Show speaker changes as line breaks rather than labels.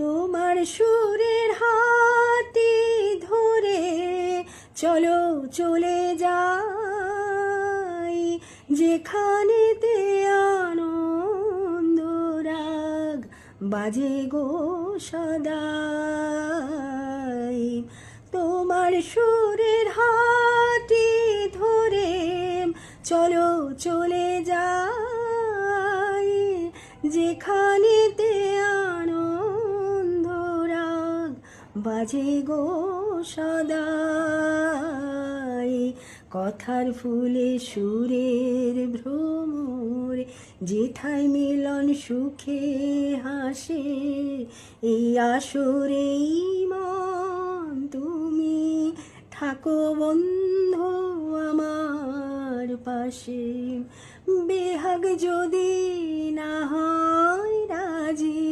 তোমার সুরের হাতটি ধরে চলো চলে যাই, যেখানেতে আনন্দ রাগ বাজে গো সদাই। তোমার সুরের হাতটি ধরে চলো চলে যাই, যেখানেতে আনন্দ রাগ বাজে গো সদাই। কথার ফুলে সুরের ভ্রমর, যেথায় মিলন সুখে হাসে, এই আসরেই মন তুমি থাকো বন্ধু আমার পাশে। বেহাগ যদি না হয় রাজি,